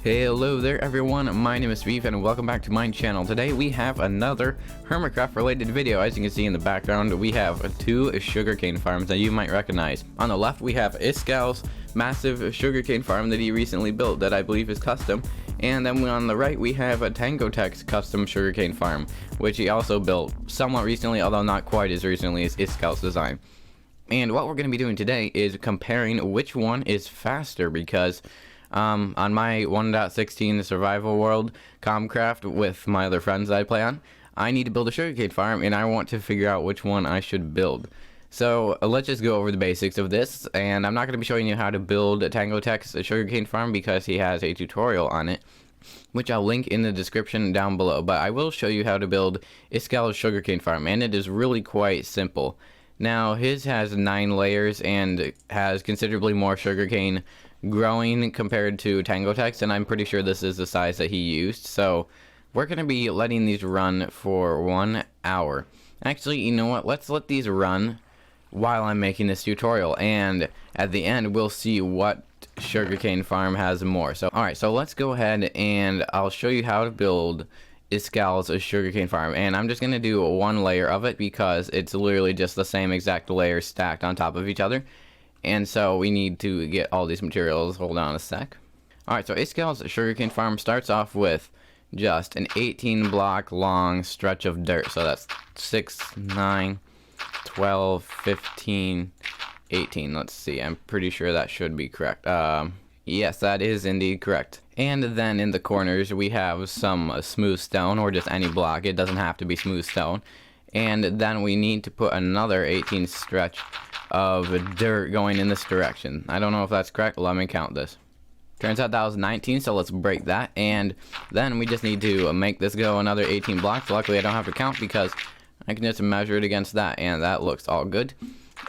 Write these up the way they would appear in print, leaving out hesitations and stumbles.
Hello there everyone, my name is Steve and welcome back to my channel. Today we have another Hermitcraft related video. As you can see in the background, we have two sugarcane farms that you might recognize. On the left we have Iskall's massive sugarcane farm that he recently built that I believe is custom. And then on the right we have a Tango Tek's custom sugarcane farm, which he also built somewhat recently, although not quite as recently as Iskall's design. And what we're going to be doing today is comparing which one is faster, because on my 1.16 survival world Comcraft with my other friends that I play on, I need to build a sugarcane farm and I want to figure out which one I should build. So let's just go over the basics of this, and I'm not going to be showing you how to build Tango Tek's sugarcane farm because he has a tutorial on it, which I'll link in the description down below, but I will show you how to build Iskall's sugarcane farm, and it is really quite simple. Now his has 9 layers and has considerably more sugarcane growing compared to Tango Tek's, and I'm pretty sure this is the size that he used. So we're going to be letting these run for 1 hour. Actually, you know what, let's let these run while I'm making this tutorial, and at the end we'll see what sugarcane farm has more. So alright, so let's go ahead and I'll show you how to build Iskall's sugarcane farm, and I'm just going to do 1 layer of it because it's literally just the same exact layer stacked on top of each other. And so we need to get all these materials. Hold on a sec. Alright, so Iskall's sugarcane farm starts off with just an 18 block long stretch of dirt. So that's 6, 9, 12, 15, 18. Let's see, I'm pretty sure that should be correct. Yes, that is indeed correct. And then in the corners we have some smooth stone, or just any block. It doesn't have to be smooth stone. And then we need to put another 18 stretch of dirt going in this direction. I don't know if that's correct. Let me count this. Turns out that was 19, so let's break that. And then we just need to make this go another 18 blocks. Luckily I don't have to count because I can just measure it against that, and that looks all good.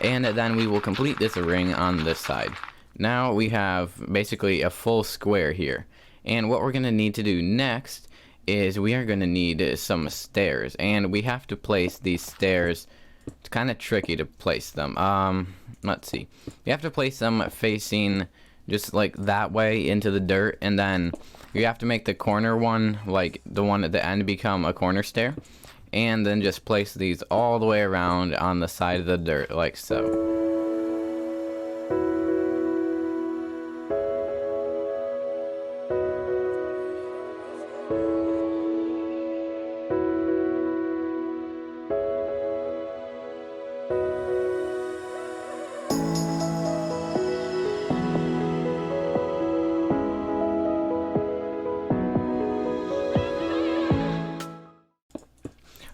And then we will complete this ring on this side. Now we have basically a full square here. And what we're going to need to do next is we are going to need some stairs, and we have to place these stairs. It's kind of tricky to place them. Let's see. You have to place them facing just like that way into the dirt, and then you have to make the corner one, like the one at the end, become a corner stair, and then just place these all the way around on the side of the dirt like so.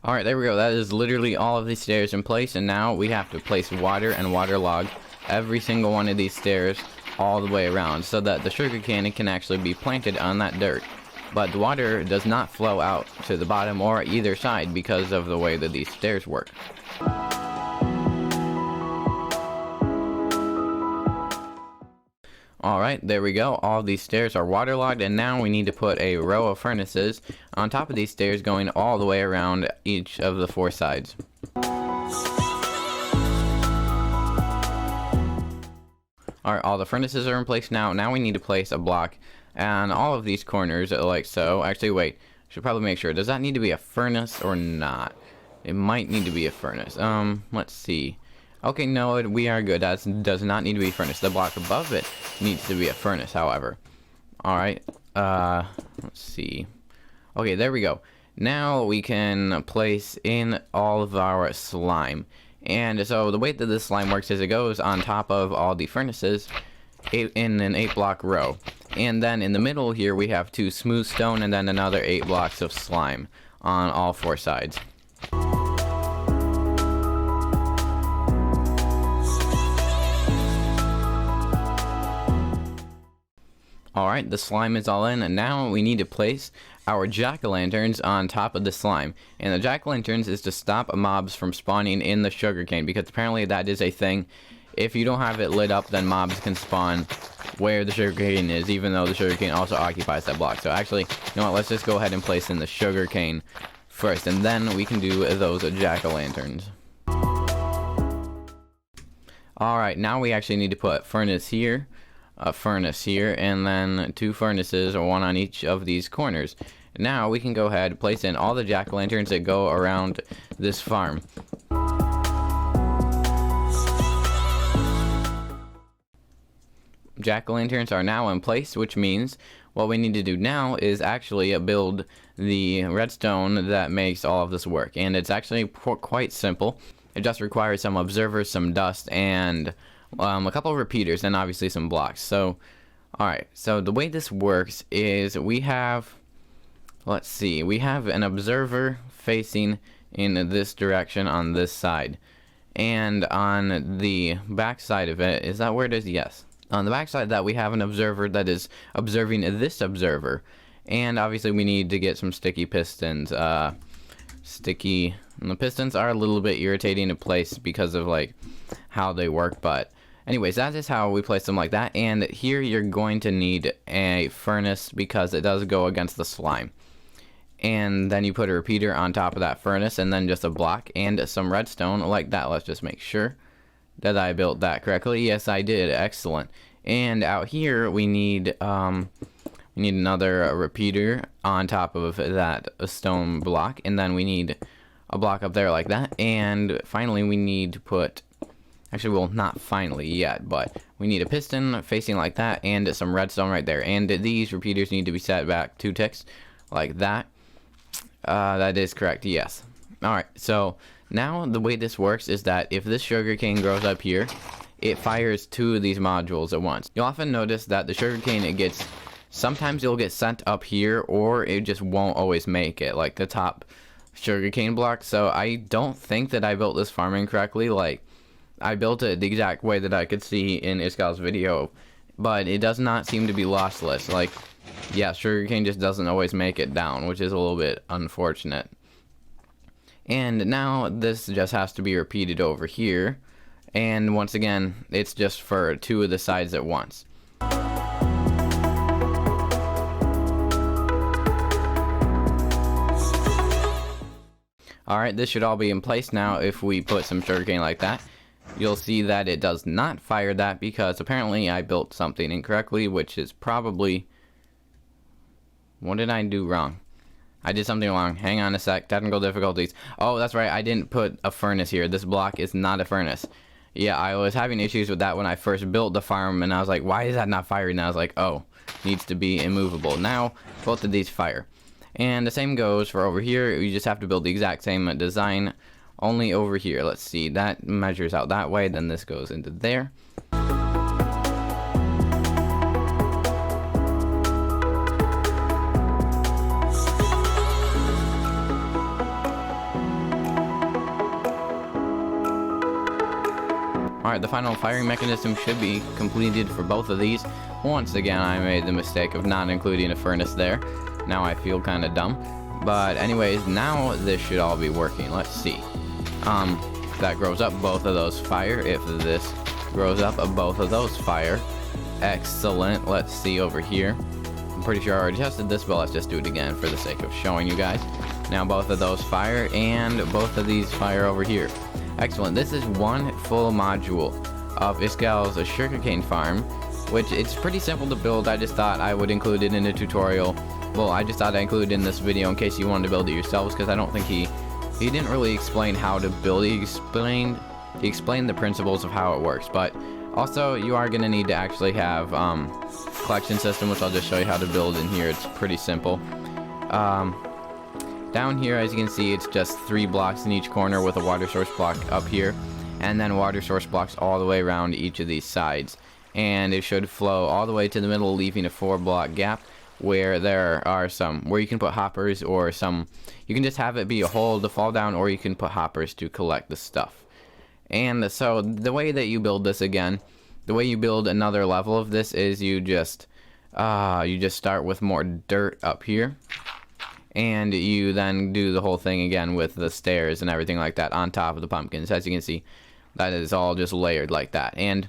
Alright, there we go. That is literally all of these stairs in place, and now we have to place water and waterlog every single one of these stairs all the way around so that the sugarcane can actually be planted on that dirt. But the water does not flow out to the bottom or either side because of the way that these stairs work. Alright, there we go. All these stairs are waterlogged, and now we need to put a row of furnaces on top of these stairs going all the way around each of the 4 sides. Alright, all the furnaces are in place now. Now we need to place a block on all of these corners like so. Actually, wait. Should probably make sure. Does that need to be a furnace or not? It might need to be a furnace. Let's see. Okay, no, we are good. That does not need to be a furnace. The block above it needs to be a furnace, however. Alright, let's see. Okay, there we go. Now we can place in all of our slime. And so the way that this slime works is it goes on top of all the furnaces in an 8 block row. And then in the middle here we have 2 smooth stone and then another 8 blocks of slime on all 4 sides. Alright, the slime is all in, and now we need to place our jack-o'-lanterns on top of the slime. And the jack-o'-lanterns is to stop mobs from spawning in the sugarcane, because apparently that is a thing. If you don't have it lit up, then mobs can spawn where the sugarcane is, even though the sugarcane also occupies that block. So actually, you know what, let's just go ahead and place in the sugarcane first, and then we can do those jack-o'-lanterns. Alright, now we actually need to put furnace here, a furnace here, and then 2 furnaces, or 1 on each of these corners. Now we can go ahead and place in all the jack-o'-lanterns that go around this farm. Jack-o'-lanterns are now in place, which means what we need to do now is actually build the redstone that makes all of this work. And it's actually quite simple. It just requires some observers, some dust, and a couple of repeaters, and obviously some blocks. So, alright, so the way this works is we have, let's see, we have an observer facing in this direction on this side. And on the back side of it, is that where it is? Yes. On the back side of that, we have an observer that is observing this observer. And obviously we need to get some sticky pistons. And the pistons are a little bit irritating to place because of like how they work, but anyways, that is how we place them like that. And here you're going to need a furnace because it does go against the slime. And then you put a repeater on top of that furnace, and then just a block and some redstone like that. Let's just make sure that I built that correctly. Yes, I did. Excellent. And out here we need another repeater on top of that stone block, and then we need a block up there like that. And finally we need to put, actually, well, not finally yet, but we need a piston facing like that and some redstone right there. And these repeaters need to be set back 2 ticks like that. That is correct, yes. Alright, so now the way this works is that if this sugarcane grows up here, it fires 2 of these modules at once. You'll often notice that the sugarcane, it gets, sometimes it'll get sent up here, or it just won't always make it, like the top sugarcane block. So I don't think that I built this farming correctly. Like, I built it the exact way that I could see in Iskall's video, but it does not seem to be lossless. Like, yeah, sugarcane just doesn't always make it down, which is a little bit unfortunate. And now this just has to be repeated over here, and once again it's just for 2 of the sides at once. Alright, this should all be in place now. If we put some sugarcane like that, you'll see that it does not fire that because apparently I built something incorrectly, which is probably, what did I do wrong? I did something wrong. Hang on a sec. Technical difficulties. Oh, that's right. I didn't put a furnace here. This block is not a furnace. Yeah, I was having issues with that when I first built the farm, and I was like, why is that not firing? And I was like, oh, needs to be immovable. Now, both of these fire. And the same goes for over here. You just have to build the exact same design, only over here. Let's see. That measures out that way. Then this goes into there. Alright, the final firing mechanism should be completed for both of these. Once again, I made the mistake of not including a furnace there. Now I feel kind of dumb. But anyways, now this should all be working. Let's see. If that grows up, both of those fire. If this grows up, both of those fire. Excellent. Let's see over here. I'm pretty sure I already tested this, but let's just do it again for the sake of showing you guys. Now both of those fire, and both of these fire over here. Excellent. This is one full module of Iskall's sugarcane farm, which it's pretty simple to build. I just thought I would include it in a tutorial. Well, I just thought I'd include it in this video in case you wanted to build it yourselves, because I don't think he didn't really explain how to build it. He explained the principles of how it works, but also you are going to need to actually have collection system, which I'll just show you how to build in here. It's pretty simple. Down here, as you can see, it's just 3 blocks in each corner with a water source block up here, and then water source blocks all the way around each of these sides. And it should flow all the way to the middle, leaving a 4-block gap where there are where you can put hoppers, or you can just have it be a hole to fall down, or you can put hoppers to collect the stuff. And so the way that you build this again, the way you build another level of this is you just start with more dirt up here. And you then do the whole thing again with the stairs and everything like that on top of the pumpkins. As you can see, that is all just layered like that. And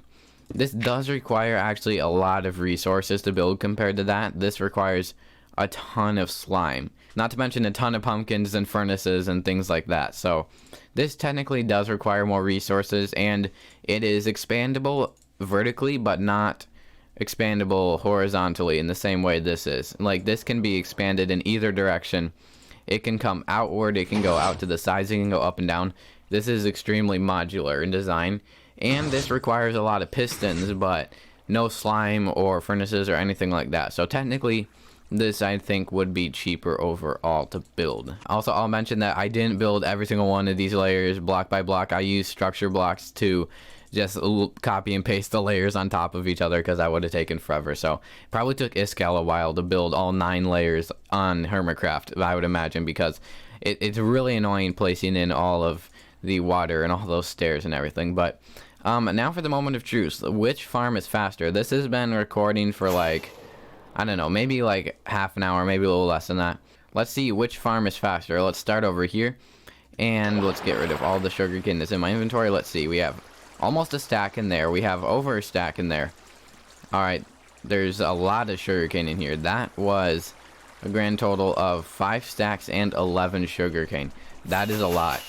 this does require actually a lot of resources to build compared to that. This requires a ton of slime. Not to mention a ton of pumpkins and furnaces and things like that. So this technically does require more resources, and it is expandable vertically, but not expandable horizontally in the same way this is. Like, this can be expanded in either direction. It can come outward, it can go out to the sides, it can go up and down. This is extremely modular in design, and this requires a lot of pistons, but no slime or furnaces or anything like that. So technically, this I think would be cheaper overall to build. Also, I'll mention that I didn't build every single one of these layers block by block. I used structure blocks to just copy and paste the layers on top of each other because that would have taken forever. So it probably took Iskall a while to build all 9 layers on Hermitcraft, I would imagine, because it's really annoying placing in all of the water and all those stairs and everything. But now for the moment of truth. Which farm is faster? This has been recording for like, I don't know, maybe like half an hour, maybe a little less than that. Let's see which farm is faster. Let's start over here, and let's get rid of all the sugarcane that's in my inventory. Let's see, we have almost a stack in there. We have over a stack in there. Alright, there's a lot of sugarcane in here. That was a grand total of 5 stacks and 11 sugarcane. That is a lot.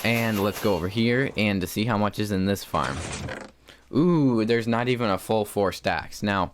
And let's go over here and to see how much is in this farm. Ooh, there's not even a full 4 stacks. Now,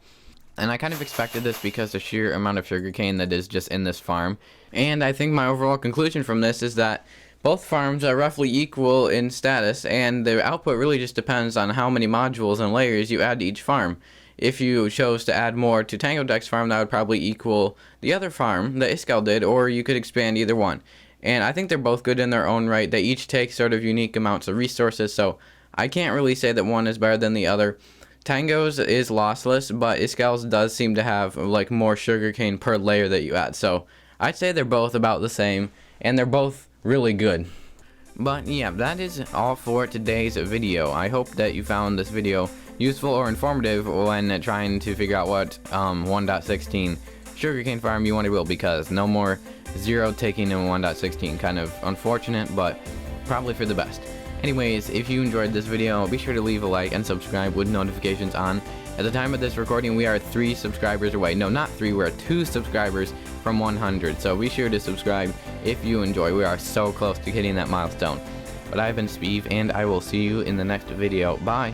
and I kind of expected this because the sheer amount of sugarcane that is just in this farm. And I think my overall conclusion from this is that both farms are roughly equal in status, and the output really just depends on how many modules and layers you add to each farm. If you chose to add more to Tango Tek's farm, that would probably equal the other farm that Iskall did, or you could expand either one. And I think they're both good in their own right. They each take sort of unique amounts of resources, so I can't really say that one is better than the other. Tango's is lossless, but Iskall's does seem to have like more sugarcane per layer that you add. So I'd say they're both about the same, and they're both really good. But yeah, that is all for today's video. I hope that you found this video useful or informative when trying to figure out what 1.16 sugarcane farm you want to build, because no more 0 taking in 1.16. Kind of unfortunate, but probably for the best. Anyways, if you enjoyed this video, be sure to leave a like and subscribe with notifications on. At the time of this recording, we are 3 subscribers away. No, not 3, we're 2 subscribers from 100. So be sure to subscribe if you enjoy. We are so close to hitting that milestone. But I've been Steve, and I will see you in the next video. Bye!